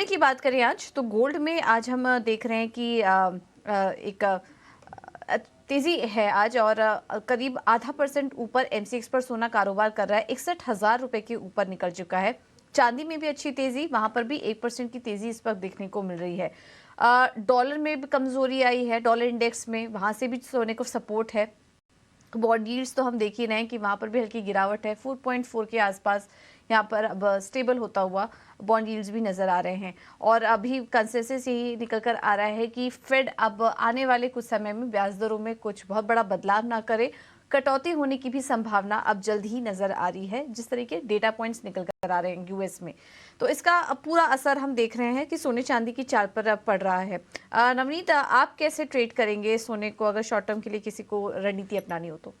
सोने की बात करें आज तो गोल्ड में आज हम देख रहे हैं कि एक तेजी है आज और करीब आधा परसेंट ऊपर एमसीएक्स पर सोना कारोबार कर रहा है। 61,000 रुपए के ऊपर निकल चुका है। चांदी में भी अच्छी तेजी, वहां पर भी 1% की तेजी इस वक्त देखने को मिल रही है। डॉलर में भी कमजोरी आई है, डॉलर इंडेक्स में वहां से भी सोने को सपोर्ट है। बॉन्ड यील्ड्स तो हम देख ही रहे हैं कि वहां पर भी हल्की गिरावट है, 4.4 के आसपास यहाँ पर अब स्टेबल होता हुआ बॉन्ड यील्ड्स भी नजर आ रहे हैं। और अभी कंसेंसस यही निकल कर आ रहा है कि फेड अब आने वाले कुछ समय में ब्याज दरों में कुछ बहुत बड़ा बदलाव ना करे, कटौती होने की भी संभावना अब जल्द ही नजर आ रही है, जिस तरह के डेटा पॉइंट्स निकल कर आ रहे हैं यूएस में। तो इसका अब पूरा असर हम देख रहे हैं कि सोने चांदी की चाल पर अब पड़ रहा है। नवनीत, आप कैसे ट्रेड करेंगे सोने को अगर शॉर्ट टर्म के लिए किसी को रणनीति अपनानी हो तो?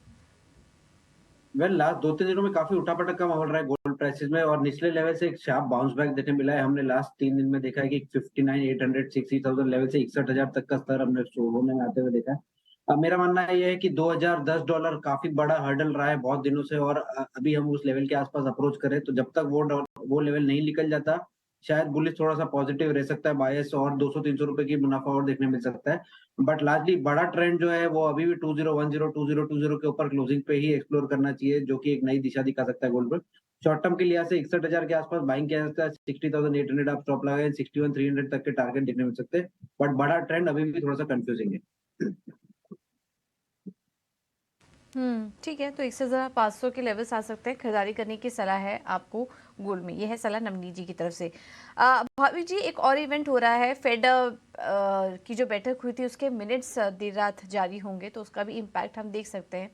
लास्ट 2-3 दिनों में काफ़ी उठा-पटक का माहौल रहा है गोल्ड प्राइसेज़ में और निचले लेवल से एक शार्प बाउंस बैक देखने मिला है। हमने लास्ट 3 दिन में देखा है कि 59,800 60,000 लेवल से 61,000 तक का स्तर हमने होने में आते हुए देखा है। अब मेरा मानना ये है कि $2,010 काफ़ी बड़ा हर्डल रहा है बहुत दिनों से और अभी हम उस लेवल के आस-पास अप्रोच करें तो जब तक वो लेवल नहीं निकल जाता, शायद बुलिश थोड़ा-सा पॉजिटिव रह सकता है, बायस और ₹200-300 की मुनाफ़ा और देखने मिल सकता है। बट लार्जली बड़ा ट्रेंड जो है वो अभी भी 2010 2020 के ऊपर क्लोजिंग पे ही एक्सप्लोर करना चाहिए, जो कि एक नई दिशा दिखा सकता है गोल्ड पर। शॉर्ट टर्म के लिहाज से 61,000 के आसपास बाइंग किया जा सकता है, 60,800 आप स्टॉप लगाएँ, 61,300 तक के टारगेट देखने मिल सकते हैं। बट बड़ा ट्रेंड अभी भी थोड़ा-सा कन्फ्यूजिंग है। ठीक है, तो 61,500 के लेवल्स आ सकते हैं। खरीदारी करने की सलाह है आपको गोल्ड में। यह है सलाह नवनीत जी की तरफ से। भाभी जी, एक और इवेंट हो रहा है, फेड की जो बैठक हुई थी उसके मिनट्स देर रात जारी होंगे, तो उसका भी इम्पैक्ट हम देख सकते हैं।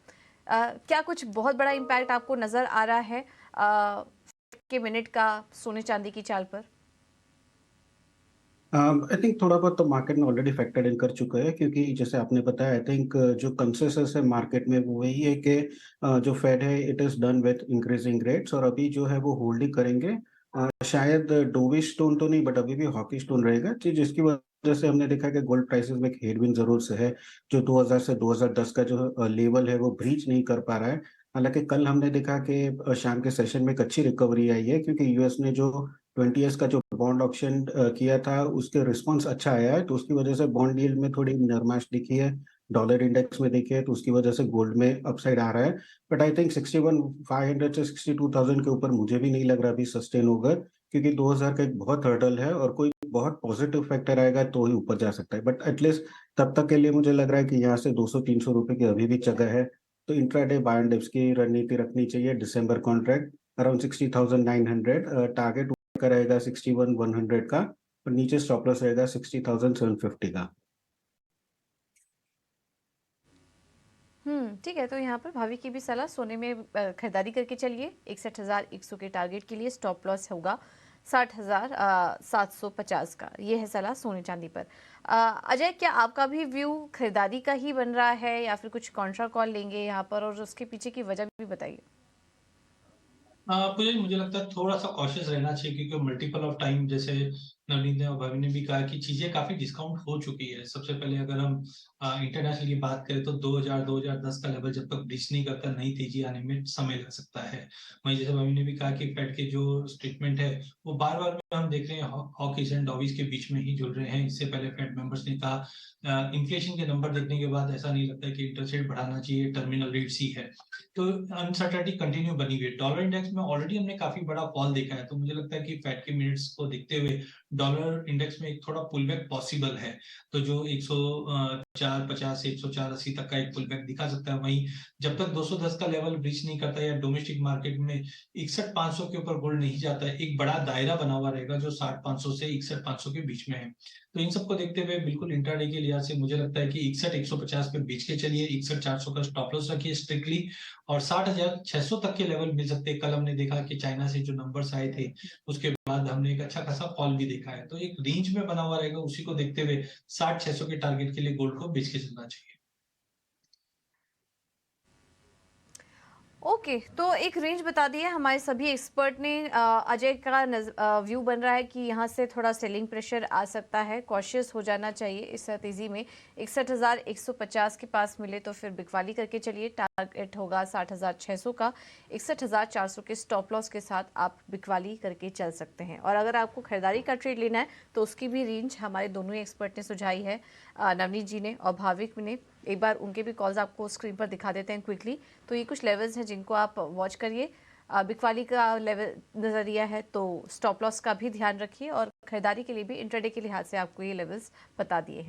क्या कुछ बहुत बड़ा इम्पैक्ट आपको नजर आ रहा है के मिनट का सोने चांदी की चाल पर? आई थिंक थोड़ा बहुत तो मार्केट में ऑलरेडी फैक्टर्ड इन कर चुका है, क्योंकि जैसे आपने बताया, आई थिंक जो कंसेंसस है मार्केट में वो वही है कि जो फेड है it is done with increasing rates और अभी जो है वो होल्ड ही करेंगे। शायद डोविश टोन तो नहीं, बट अभी भी हॉकी टोन रहेगा, जिसकी वजह से हमने देखा कि गोल्ड प्राइसेस में एक हेडविंड जरूर से है। जो 2000 से 2010 का जो लेवल है वो ब्रीच नहीं कर पा रहा है। हालांकि कल हमने देखा कि शाम के सेशन में एक अच्छी रिकवरी आई है, क्योंकि यूएस ने जो 20 ईयर्स का जो बॉन्ड ऑक्शन किया था उसके रिस्पांस अच्छा आया है, तो उसकी वजह से बॉन्ड यील्ड में थोड़ी नरमाश दिखी है। डॉलर इंडेक्स में देखिए तो उसकी वजह से गोल्ड में अपसाइड आ रहा है। बट आई थिंक 61,500 से 62,000 के ऊपर मुझे भी नहीं लग रहा अभी सस्टेन होगा, क्योंकि 2000 का एक बहुत हर्डल है और कोई बहुत पॉजिटिव फैक्टर आएगा तो ही ऊपर जा सकता है। बट एटलीस्ट तब तक के लिए मुझे लग रहा है कि यहाँ से 200-300 रुपए की अभी भी जगह है। तो इंट्राडे बाय एंड डिप्स की रणनीति रखनी चाहिए। दिसंबर कॉन्ट्रैक्ट अराउंड 60,900, टारगेट का रहेगा 61,100 का और नीचे स्टॉप लॉस रहेगा 60,750 का। ठीक है, तो यहाँ पर भाभी की भी सलाह, सोने में खरीदारी करके चलिए। 61,100 के टारगेट के लिए स्टॉप लॉस होगा 60,750 का। ये है सलाह सोने चांदी पर। अजय, क्या आपका भी व्यू खरीदारी का ही बन रहा है या फिर कुछ कॉन्ट्रा कॉल लेंगे यहाँ पर, और उसके पीछे की वजह भी बताइए। मुझे मुझे लगता है थोड़ा सा कॉशियस रहना चाहिए, क्योंकि मल्टीपल ऑफ टाइम जैसे नवनीत ने और भाभी ने भी कहा कि चीजें काफी डिस्काउंट हो चुकी है। सबसे पहले अगर हम इंटरनेशनल की बात करें तो 2000-2010 का लेवल जब तक ब्रीच नहीं करता नई तेजी आने में समय लग सकता है। वहीं जैसे भाभी ने भी कहा कि फेड के जो स्टेटमेंट है वो बार बार हम देख रहे हैं हॉकिस एंड डॉविस के बीच में ही जुड़ रहे हैं। इससे पहले फेड मेंबर्स ने कहा इन्फ्लेशन के नंबर देखने के बाद ऐसा नहीं लगता है कि इंटरेस्ट रेट बढ़ाना चाहिए, टर्मिनल रेट्स ही है। तो अनसर्टेनिटी कंटिन्यू बनी हुई है। डॉलर इंडेक्स में ऑलरेडी हमने काफी बड़ा फॉल देखा है, तो मुझे लगता है कि फेड के मिनट्स को देखते हुए डॉलर इंडेक्स में एक थोड़ा पुल बैक पॉसिबल है। तो जो 104.50 से 104.80 तक का एक पुल बैक दिखा सकता है। वहीं जब तक 210 का लेवल ब्रीच नहीं करता या डोमेस्टिक मार्केट में 61,500 के ऊपर गोल्ड नहीं जाता है, एक बड़ा दायरा बना हुआ रहेगा जो 60,500 से 61,500 के बीच में है। तो इन सबको देखते हुए बिल्कुल इंट्राडे के लिहाज से मुझे लगता है कि 61,150 पे बेच के चलिए, 61,400 का स्टॉप लॉस रखिए स्ट्रिक्टली, और 60,600 तक के लेवल मिल सकते हैं। कल हमने देखा कि चाइना से जो नंबर्स आए थे उसके बाद हमने एक अच्छा खासा फॉल भी देखा है, तो एक रेंज में बना हुआ रहेगा। उसी को देखते हुए 60,600 के टारगेट के लिए गोल्ड को बेच के चलना चाहिए। ओके, तो एक रेंज बता दी है हमारे सभी एक्सपर्ट ने। अजय का व्यू बन रहा है कि यहाँ से थोड़ा सेलिंग प्रेशर आ सकता है, कॉशियस हो जाना चाहिए इस तेजी में। 61,150 के पास मिले तो फिर बिकवाली करके चलिए, टारगेट होगा 60,600 का। 61,400 के स्टॉप लॉस के साथ आप बिकवाली करके चल सकते हैं। और अगर आपको खरीदारी का ट्रेड लेना है तो उसकी भी रेंज हमारे दोनों ही एक्सपर्ट ने सुझाई है, नवनीत जी ने और भाविक ने। एक बार उनके भी कॉल्स आपको स्क्रीन पर दिखा देते हैं क्विकली। तो ये कुछ लेवल्स हैं जिनको आप वॉच करिए। बिकवाली का लेवल नज़रिया है तो स्टॉप लॉस का भी ध्यान रखिए, और खरीदारी के लिए भी इंट्राडे के लिहाज से आपको ये लेवल्स बता दिए हैं।